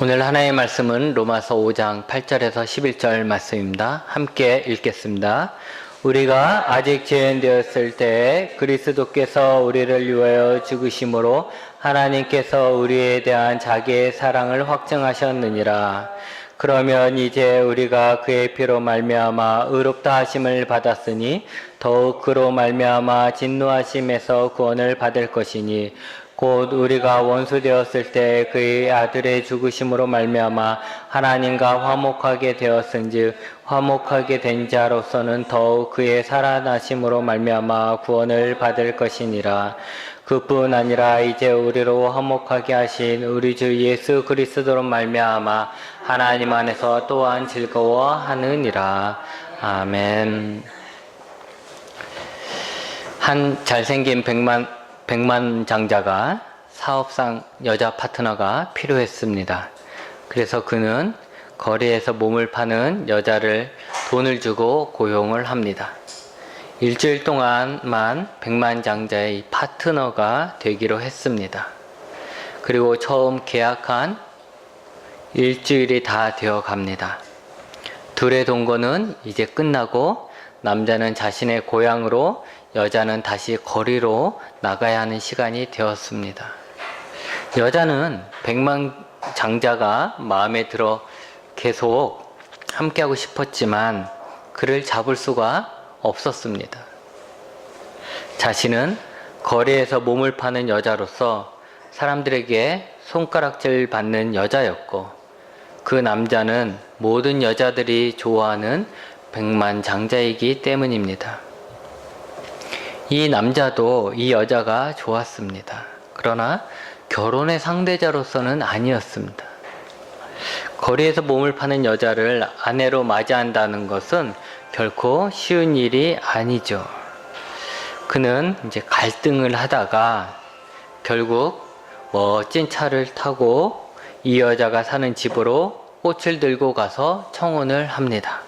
오늘 하나의 말씀은 로마서 5장 8절에서 11절 말씀입니다. 함께 읽겠습니다. 우리가 아직 죄인 되었을 때 그리스도께서 우리를 위하여 죽으심으로 하나님께서 우리에 대한 자기의 사랑을 확증하셨느니라. 그러면 이제 우리가 그의 피로 말미암아 의롭다 하심을 받았으니 더욱 그로 말미암아 진노하심에서 구원을 받을 것이니 곧 우리가 원수 되었을 때 그의 아들의 죽으심으로 말미암아 하나님과 화목하게 되었은즉 화목하게 된 자로서는 더욱 그의 살아나심으로 말미암아 구원을 받을 것이니라. 그뿐 아니라 이제 우리로 화목하게 하신 우리 주 예수 그리스도로 말미암아 하나님 안에서 또한 즐거워하느니라. 아멘. 한 잘생긴 백만장자가 사업상 여자 파트너가 필요했습니다. 그래서 그는 거리에서 몸을 파는 여자를 돈을 주고 고용을 합니다. 일주일 동안만 백만장자의 파트너가 되기로 했습니다. 그리고 처음 계약한 일주일이 다 되어 갑니다. 둘의 동거는 이제 끝나고 남자는 자신의 고향으로, 여자는 다시 거리로 나가야 하는 시간이 되었습니다. 여자는 백만장자가 마음에 들어 계속 함께하고 싶었지만 그를 잡을 수가 없었습니다. 자신은 거리에서 몸을 파는 여자로서 사람들에게 손가락질 받는 여자였고, 그 남자는 모든 여자들이 좋아하는 백만장자이기 때문입니다. 이 남자도 이 여자가 좋았습니다. 그러나 결혼의 상대자로서는 아니었습니다. 거리에서 몸을 파는 여자를 아내로 맞이한다는 것은 결코 쉬운 일이 아니죠. 그는 이제 갈등을 하다가 결국 멋진 차를 타고 이 여자가 사는 집으로 꽃을 들고 가서 청혼을 합니다.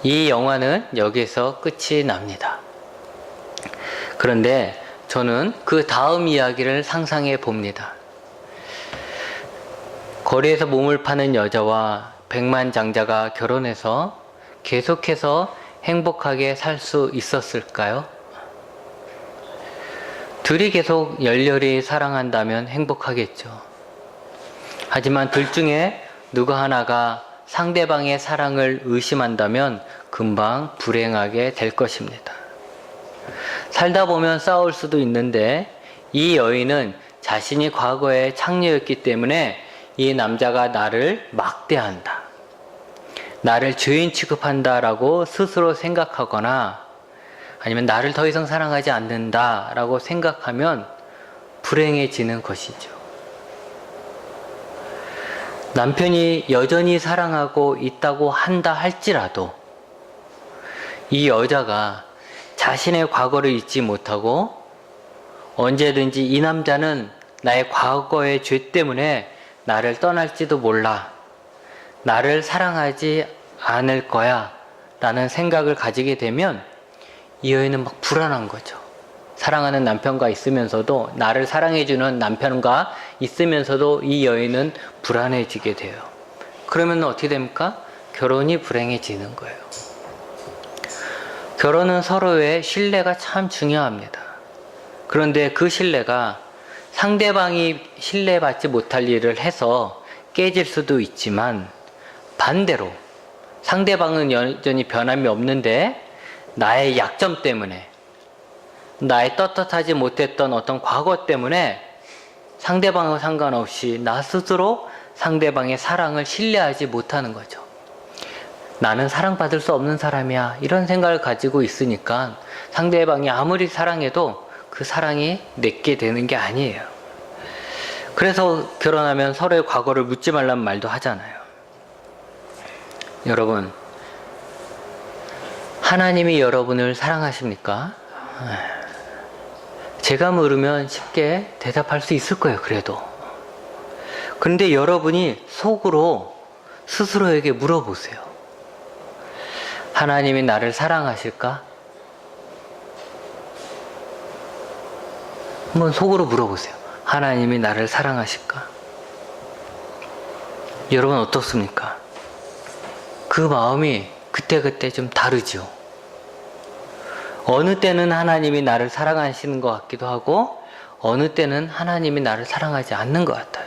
이 영화는 여기서 끝이 납니다. 그런데 저는 그 다음 이야기를 상상해 봅니다. 거리에서 몸을 파는 여자와 백만장자가 결혼해서 계속해서 행복하게 살 수 있었을까요? 둘이 계속 열렬히 사랑한다면 행복하겠죠. 하지만 둘 중에 누구 하나가 상대방의 사랑을 의심한다면 금방 불행하게 될 것입니다. 살다 보면 싸울 수도 있는데 이 여인은 자신이 과거에 창녀였기 때문에 이 남자가 나를 막대한다, 나를 죄인 취급한다라고 스스로 생각하거나 아니면 나를 더 이상 사랑하지 않는다라고 생각하면 불행해지는 것이죠. 남편이 여전히 사랑하고 있다고 한다 할지라도 이 여자가 자신의 과거를 잊지 못하고 언제든지 이 남자는 나의 과거의 죄 때문에 나를 떠날지도 몰라, 나를 사랑하지 않을 거야 라는 생각을 가지게 되면 이 여인은 막 불안한 거죠. 사랑하는 남편과 있으면서도, 나를 사랑해주는 남편과 있으면서도 이 여인은 불안해지게 돼요. 그러면 어떻게 됩니까? 결혼이 불행해지는 거예요. 결혼은 서로의 신뢰가 참 중요합니다. 그런데 그 신뢰가 상대방이 신뢰받지 못할 일을 해서 깨질 수도 있지만, 반대로 상대방은 여전히 변함이 없는데 나의 약점 때문에, 나의 떳떳하지 못했던 어떤 과거 때문에 상대방과 상관없이 나 스스로 상대방의 사랑을 신뢰하지 못하는 거죠. 나는 사랑받을 수 없는 사람이야, 이런 생각을 가지고 있으니까 상대방이 아무리 사랑해도 그 사랑이 내게 되는 게 아니에요. 그래서 결혼하면 서로의 과거를 묻지 말라는 말도 하잖아요. 여러분, 하나님이 여러분을 사랑하십니까? 제가 물으면 쉽게 대답할 수 있을 거예요, 그래도. 그런데 여러분이 속으로 스스로에게 물어보세요. 하나님이 나를 사랑하실까? 한번 속으로 물어보세요. 하나님이 나를 사랑하실까? 여러분 어떻습니까? 그 마음이 그때그때 좀 다르죠. 어느 때는 하나님이 나를 사랑하시는 것 같기도 하고 어느 때는 하나님이 나를 사랑하지 않는 것 같아요.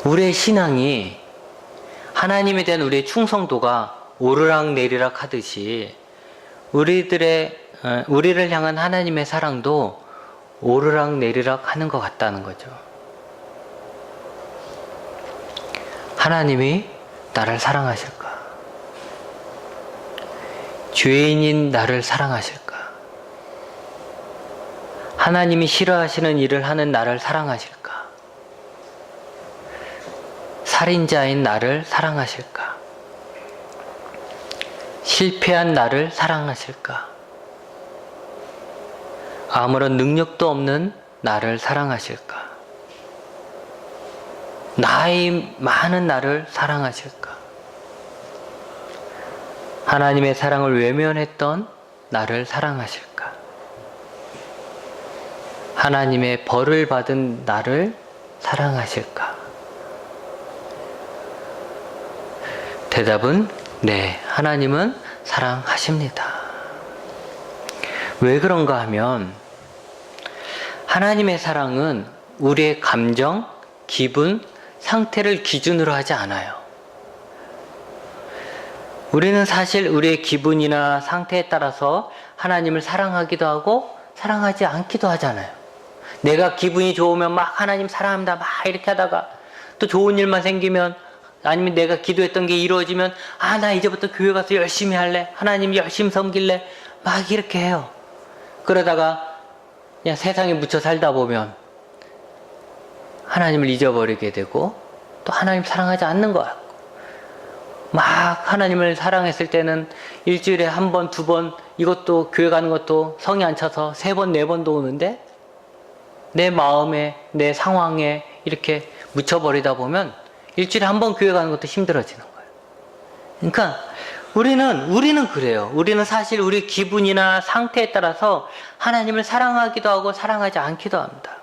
우리의 신앙이, 하나님에 대한 우리의 충성도가 오르락 내리락 하듯이 우리를 향한 하나님의 사랑도 오르락 내리락 하는 것 같다는 거죠. 하나님이 나를 사랑하실까? 죄인인 나를 사랑하실까? 하나님이 싫어하시는 일을 하는 나를 사랑하실까? 살인자인 나를 사랑하실까? 실패한 나를 사랑하실까? 아무런 능력도 없는 나를 사랑하실까? 나이 많은 나를 사랑하실까? 하나님의 사랑을 외면했던 나를 사랑하실까? 하나님의 벌을 받은 나를 사랑하실까? 대답은 네, 하나님은 사랑하십니다. 왜 그런가 하면 하나님의 사랑은 우리의 감정, 기분, 상태를 기준으로 하지 않아요. 우리는 사실 우리의 기분이나 상태에 따라서 하나님을 사랑하기도 하고 사랑하지 않기도 하잖아요. 내가 기분이 좋으면 막 하나님 사랑합니다 막 이렇게 하다가 또 좋은 일만 생기면, 아니면 내가 기도했던 게 이루어지면 나 이제부터 교회 가서 열심히 할래, 하나님 열심히 섬길래 막 이렇게 해요. 그러다가 그냥 세상에 묻혀 살다 보면 하나님을 잊어버리게 되고 또 하나님 사랑하지 않는 것 같고, 막 하나님을 사랑했을 때는 일주일에 한 번, 두 번, 이것도 교회 가는 것도 성이 안 차서 세 번, 네 번도 오는데 내 마음에, 내 상황에 이렇게 묻혀버리다 보면 일주일에 한 번 교회 가는 것도 힘들어지는 거예요. 그러니까 우리는 그래요. 우리는 사실 우리 기분이나 상태에 따라서 하나님을 사랑하기도 하고 사랑하지 않기도 합니다.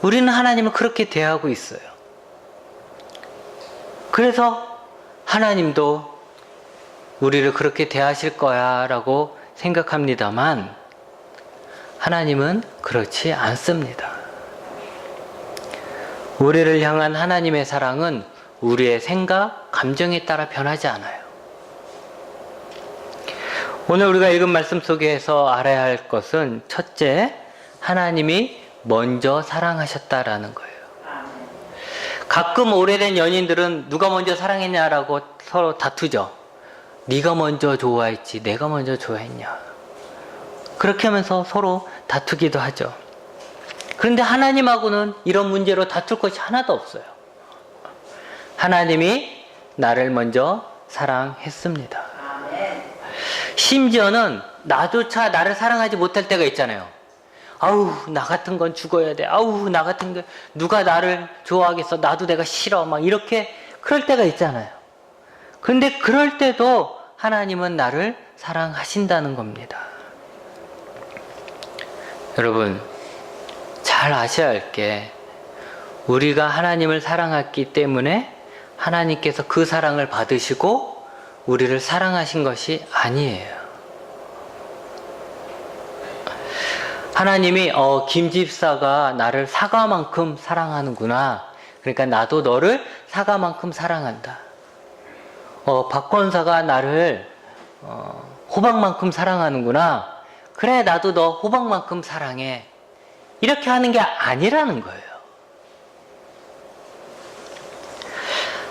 우리는 하나님을 그렇게 대하고 있어요. 그래서 하나님도 우리를 그렇게 대하실 거야 라고 생각합니다만 하나님은 그렇지 않습니다. 우리를 향한 하나님의 사랑은 우리의 생각, 감정에 따라 변하지 않아요. 오늘 우리가 읽은 말씀 속에서 알아야 할 것은 첫째, 하나님이 먼저 사랑하셨다라는 거예요. 가끔 오래된 연인들은 누가 먼저 사랑했냐라고 서로 다투죠. 네가 먼저 좋아했지, 내가 먼저 좋아했냐. 그렇게 하면서 서로 다투기도 하죠. 그런데 하나님하고는 이런 문제로 다툴 것이 하나도 없어요. 하나님이 나를 먼저 사랑했습니다. 심지어는 나조차 나를 사랑하지 못할 때가 있잖아요. 아우, 나 같은 건 죽어야 돼. 아우, 나 같은 게 누가 나를 좋아하겠어. 나도 내가 싫어. 막 이렇게 그럴 때가 있잖아요. 그런데 그럴 때도 하나님은 나를 사랑하신다는 겁니다. 여러분, 잘 아셔야 할 게, 우리가 하나님을 사랑했기 때문에 하나님께서 그 사랑을 받으시고 우리를 사랑하신 것이 아니에요. 하나님이 김 집사가 나를 사과만큼 사랑하는구나. 그러니까 나도 너를 사과만큼 사랑한다. 박 권사가 나를 호박만큼 사랑하는구나. 그래, 나도 너 호박만큼 사랑해. 이렇게 하는 게 아니라는 거예요.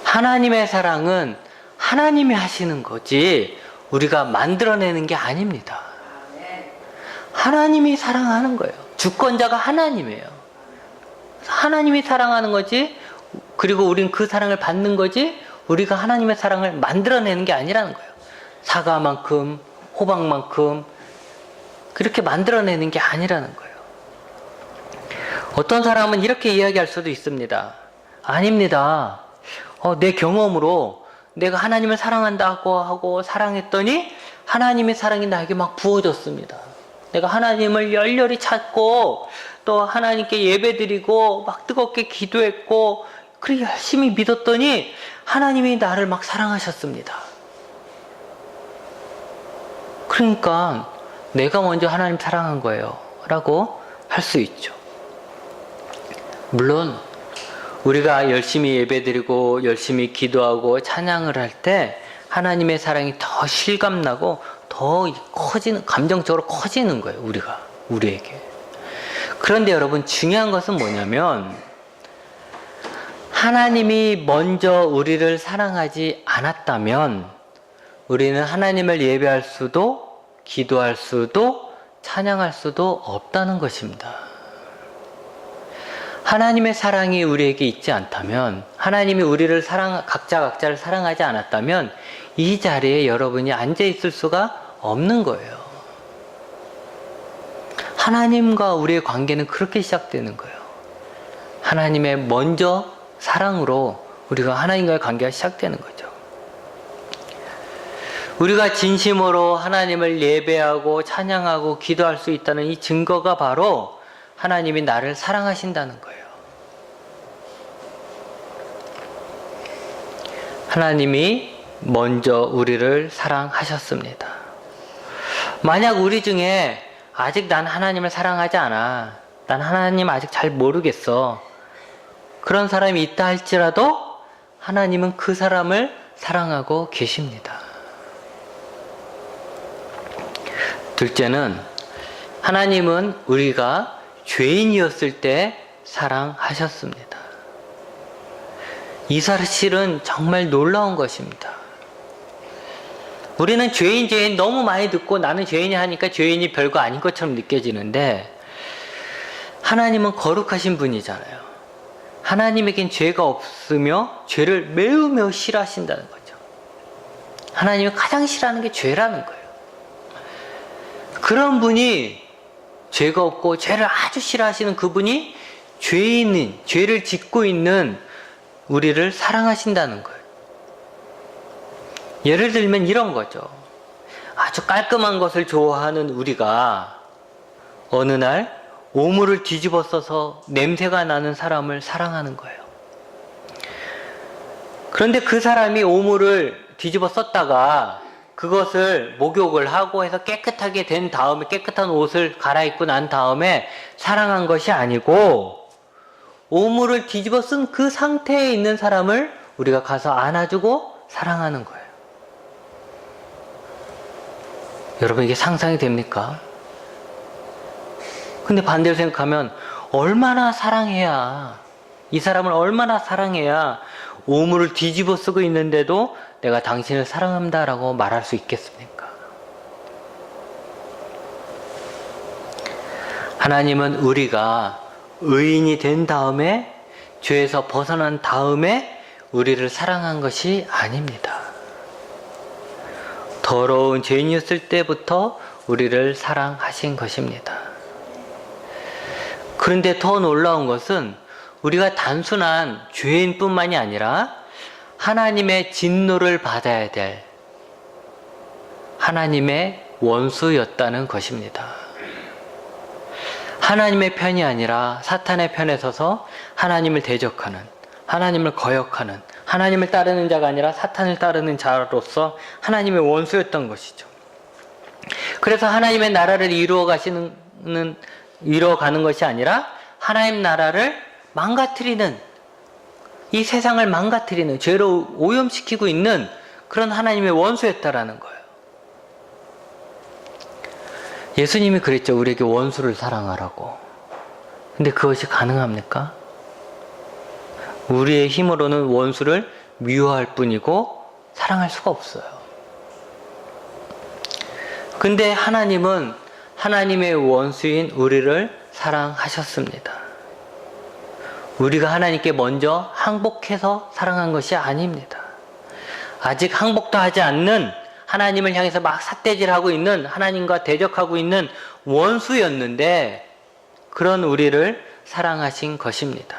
하나님의 사랑은 하나님이 하시는 거지 우리가 만들어내는 게 아닙니다. 하나님이 사랑하는 거예요. 주권자가 하나님이에요. 하나님이 사랑하는 거지, 그리고 우린 그 사랑을 받는 거지 우리가 하나님의 사랑을 만들어내는 게 아니라는 거예요. 사과만큼, 호박만큼 그렇게 만들어내는 게 아니라는 거예요. 어떤 사람은 이렇게 이야기할 수도 있습니다. 아닙니다. 내 경험으로 내가 하나님을 사랑한다고 하고 사랑했더니 하나님의 사랑이 나에게 막 부어졌습니다. 내가 하나님을 열렬히 찾고 또 하나님께 예배드리고 막 뜨겁게 기도했고 그렇게 열심히 믿었더니 하나님이 나를 막 사랑하셨습니다. 그러니까 내가 먼저 하나님 사랑한 거예요 라고 할 수 있죠. 물론 우리가 열심히 예배드리고 열심히 기도하고 찬양을 할 때 하나님의 사랑이 더 실감나고 더 커지는, 감정적으로 커지는 거예요. 우리에게. 그런데 여러분, 중요한 것은 뭐냐면 하나님이 먼저 우리를 사랑하지 않았다면 우리는 하나님을 예배할 수도 기도할 수도 찬양할 수도 없다는 것입니다. 하나님의 사랑이 우리에게 있지 않다면, 하나님이 우리를 각자를 사랑하지 않았다면 이 자리에 여러분이 앉아 있을 수가 없는 거예요. 하나님과 우리의 관계는 그렇게 시작되는 거예요. 하나님의 먼저 사랑으로 우리가 하나님과의 관계가 시작되는 거죠. 우리가 진심으로 하나님을 예배하고 찬양하고 기도할 수 있다는 이 증거가 바로 하나님이 나를 사랑하신다는 거예요. 하나님이 먼저 우리를 사랑하셨습니다. 만약 우리 중에 아직 난 하나님을 사랑하지 않아, 난 하나님 아직 잘 모르겠어, 그런 사람이 있다 할지라도 하나님은 그 사람을 사랑하고 계십니다. 둘째는 하나님은 우리가 죄인이었을 때 사랑하셨습니다. 이 사실은 정말 놀라운 것입니다. 우리는 죄인 너무 많이 듣고 나는 죄인이 하니까 죄인이 별거 아닌 것처럼 느껴지는데 하나님은 거룩하신 분이잖아요. 하나님에겐 죄가 없으며 죄를 매우 싫어하신다는 거죠. 하나님이 가장 싫어하는 게 죄라는 거예요. 그런 분이, 죄가 없고 죄를 아주 싫어하시는 그분이 죄를 짓고 있는 우리를 사랑하신다는 거예요. 예를 들면 이런 거죠. 아주 깔끔한 것을 좋아하는 우리가 어느 날 오물을 뒤집어 써서 냄새가 나는 사람을 사랑하는 거예요. 그런데 그 사람이 오물을 뒤집어 썼다가 그것을 목욕을 하고 해서 깨끗하게 된 다음에, 깨끗한 옷을 갈아입고 난 다음에 사랑한 것이 아니고 오물을 뒤집어 쓴 그 상태에 있는 사람을 우리가 가서 안아주고 사랑하는 거예요. 여러분, 이게 상상이 됩니까? 근데 반대로 생각하면 얼마나 사랑해야, 이 사람을 얼마나 사랑해야 오물을 뒤집어 쓰고 있는데도 내가 당신을 사랑합니다 라고 말할 수 있겠습니까? 하나님은 우리가 의인이 된 다음에, 죄에서 벗어난 다음에 우리를 사랑한 것이 아닙니다. 더러운 죄인이었을 때부터 우리를 사랑하신 것입니다. 그런데 더 놀라운 것은 우리가 단순한 죄인뿐만이 아니라 하나님의 진노를 받아야 될 하나님의 원수였다는 것입니다. 하나님의 편이 아니라 사탄의 편에 서서 하나님을 대적하는, 하나님을 거역하는, 하나님을 따르는 자가 아니라 사탄을 따르는 자로서 하나님의 원수였던 것이죠. 그래서 하나님의 나라를 이루어가는 것이 아니라 하나님 나라를 망가뜨리는, 이 세상을 망가뜨리는, 죄로 오염시키고 있는 그런 하나님의 원수였다라는 거예요. 예수님이 그랬죠. 우리에게 원수를 사랑하라고. 근데 그것이 가능합니까? 우리의 힘으로는 원수를 미워할 뿐이고 사랑할 수가 없어요. 근데 하나님은 하나님의 원수인 우리를 사랑하셨습니다. 우리가 하나님께 먼저 항복해서 사랑한 것이 아닙니다. 아직 항복도 하지 않는, 하나님을 향해서 막 삿대질하고 있는, 하나님과 대적하고 있는 원수였는데 그런 우리를 사랑하신 것입니다.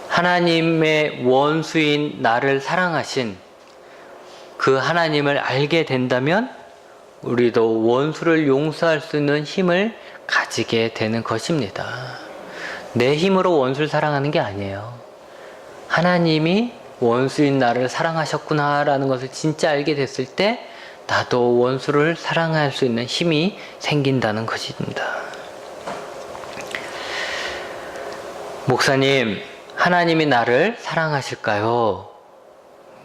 하나님의 원수인 나를 사랑하신 그 하나님을 알게 된다면 우리도 원수를 용서할 수 있는 힘을 가지게 되는 것입니다. 내 힘으로 원수를 사랑하는 게 아니에요. 하나님이 원수인 나를 사랑하셨구나 라는 것을 진짜 알게 됐을 때 나도 원수를 사랑할 수 있는 힘이 생긴다는 것입니다. 목사님, 하나님이 나를 사랑하실까요?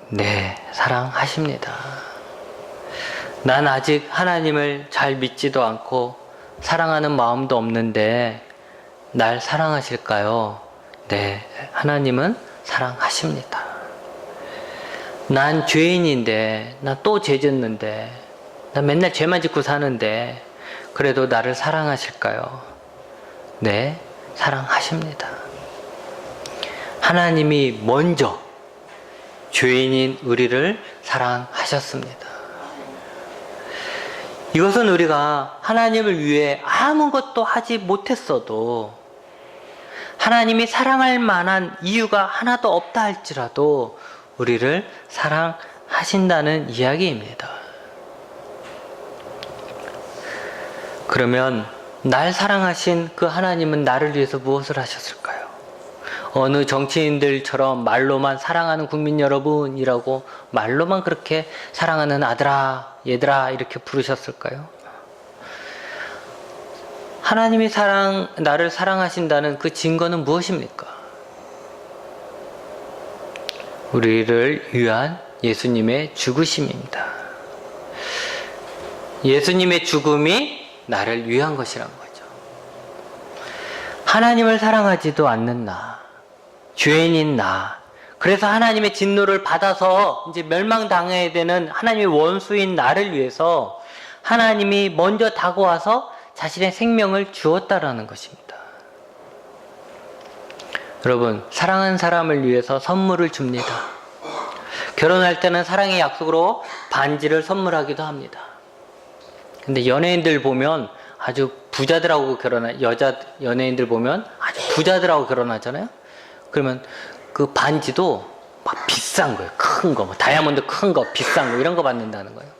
네, 사랑하십니다. 난 아직 하나님을 잘 믿지도 않고 사랑하는 마음도 없는데 날 사랑하실까요? 네, 하나님은 사랑하십니다. 난 죄인인데, 나 또 죄 짓는데, 나 맨날 죄만 짓고 사는데 그래도 나를 사랑하실까요? 네, 사랑하십니다. 하나님이 먼저 죄인인 우리를 사랑하셨습니다. 이것은 우리가 하나님을 위해 아무것도 하지 못했어도 하나님이 사랑할 만한 이유가 하나도 없다 할지라도 우리를 사랑하신다는 이야기입니다. 그러면 날 사랑하신 그 하나님은 나를 위해서 무엇을 하셨을까요? 어느 정치인들처럼 말로만 사랑하는 국민 여러분이라고 말로만 그렇게 사랑하는 아들아, 얘들아 이렇게 부르셨을까요? 하나님이 나를 사랑하신다는 그 증거는 무엇입니까? 우리를 위한 예수님의 죽으심입니다. 예수님의 죽음이 나를 위한 것이란 거죠. 하나님을 사랑하지도 않는 나, 죄인인 나, 그래서 하나님의 진노를 받아서 이제 멸망당해야 되는 하나님의 원수인 나를 위해서 하나님이 먼저 다가와서 자신의 생명을 주었다라는 것입니다. 여러분, 사랑하는 사람을 위해서 선물을 줍니다. 결혼할 때는 사랑의 약속으로 반지를 선물하기도 합니다. 근데 연예인들 보면 아주 부자들하고 여자 연예인들 보면 아주 부자들하고 결혼하잖아요. 그러면 그 반지도 막 비싼 거예요. 큰 거, 뭐 다이아몬드 큰 거, 비싼 거 이런 거 받는다는 거예요.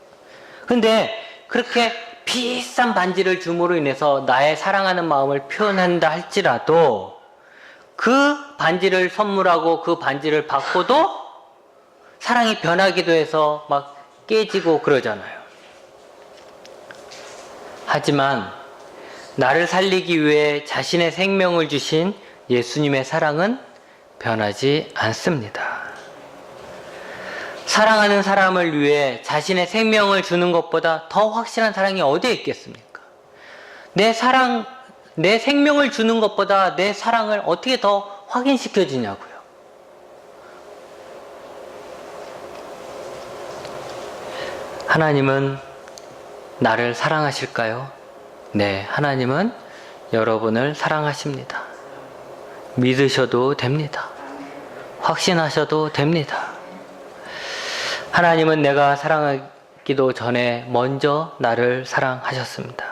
근데 그렇게 비싼 반지를 줌으로 인해서 나의 사랑하는 마음을 표현한다 할지라도 그 반지를 선물하고 그 반지를 받고도 사랑이 변하기도 해서 막 깨지고 그러잖아요. 하지만 나를 살리기 위해 자신의 생명을 주신 예수님의 사랑은 변하지 않습니다. 사랑하는 사람을 위해 자신의 생명을 주는 것보다 더 확실한 사랑이 어디에 있겠습니까? 내 생명을 주는 것보다 내 사랑을 어떻게 더 확인시켜 주냐고요. 하나님은 나를 사랑하실까요? 네, 하나님은 여러분을 사랑하십니다. 믿으셔도 됩니다. 확신하셔도 됩니다. 하나님은 내가 사랑하기도 전에 먼저 나를 사랑하셨습니다.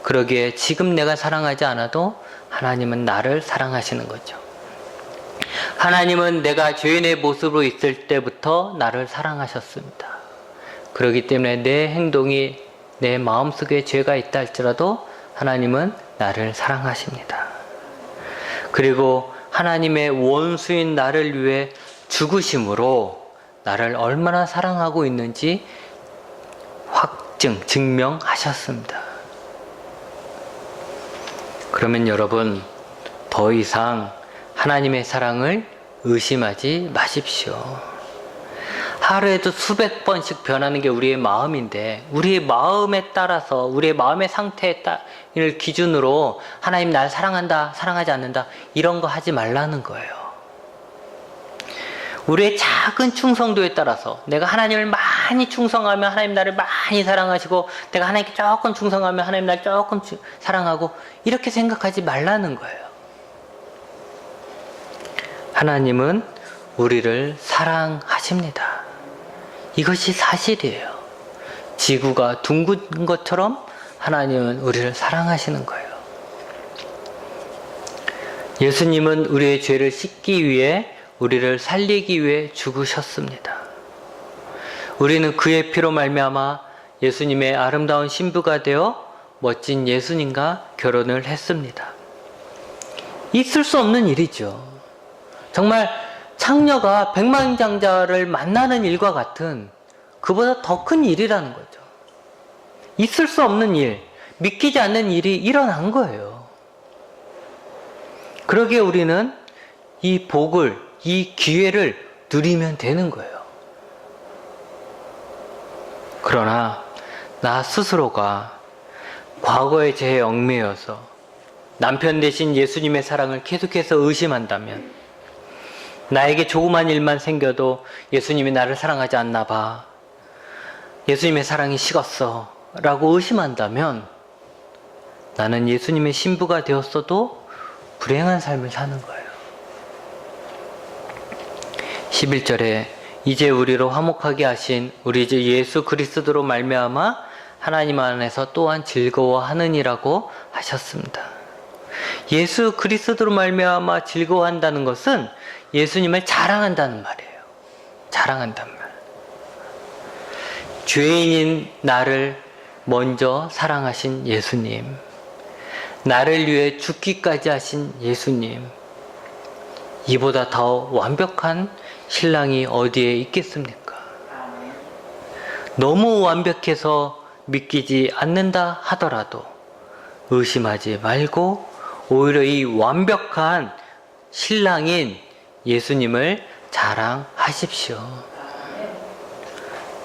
그러기에 지금 내가 사랑하지 않아도 하나님은 나를 사랑하시는 거죠. 하나님은 내가 죄인의 모습으로 있을 때부터 나를 사랑하셨습니다. 그렇기 때문에 내 행동이 내 마음속에 죄가 있다 할지라도 하나님은 나를 사랑하십니다. 그리고 하나님의 원수인 나를 위해 죽으심으로 나를 얼마나 사랑하고 있는지 증명하셨습니다. 그러면 여러분, 더 이상 하나님의 사랑을 의심하지 마십시오. 하루에도 수백 번씩 변하는 게 우리의 마음인데 우리의 마음에 따라서 우리의 마음의 상태를 기준으로 하나님 날 사랑한다, 사랑하지 않는다 이런 거 하지 말라는 거예요. 우리의 작은 충성도에 따라서 내가 하나님을 많이 충성하면 하나님 나를 많이 사랑하시고 내가 하나님께 조금 충성하면 하나님 나를 조금 사랑하고 이렇게 생각하지 말라는 거예요. 하나님은 우리를 사랑하십니다. 이것이 사실이에요. 지구가 둥근 것처럼 하나님은 우리를 사랑하시는 거예요. 예수님은 우리의 죄를 씻기 위해 우리를 살리기 위해 죽으셨습니다. 우리는 그의 피로 말미암아 예수님의 아름다운 신부가 되어 멋진 예수님과 결혼을 했습니다. 있을 수 없는 일이죠. 정말 창녀가 백만장자를 만나는 일과 같은 그보다 더 큰 일이라는 거죠. 있을 수 없는 일, 믿기지 않는 일이 일어난 거예요. 그러기에 우리는 이 복을, 이 기회를 누리면 되는 거예요. 그러나 나 스스로가 과거의 죄에 얽매여서 남편 대신 예수님의 사랑을 계속해서 의심한다면, 나에게 조그만 일만 생겨도 예수님이 나를 사랑하지 않나 봐, 예수님의 사랑이 식었어 라고 의심한다면 나는 예수님의 신부가 되었어도 불행한 삶을 사는 거예요. 11절에 이제 우리로 화목하게 하신 우리 주 예수 그리스도로 말미암아 하나님 안에서 또한 즐거워하느니라고 하셨습니다. 예수 그리스도로 말미암아 즐거워한다는 것은 예수님을 자랑한다는 말이에요. 자랑한다는 말. 죄인인 나를 먼저 사랑하신 예수님, 나를 위해 죽기까지 하신 예수님, 이보다 더 완벽한 신랑이 어디에 있겠습니까? 너무 완벽해서 믿기지 않는다 하더라도 의심하지 말고 오히려 이 완벽한 신랑인 예수님을 자랑하십시오.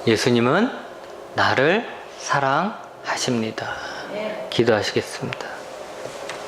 예수님은 나를 사랑하십니다. 기도하시겠습니다.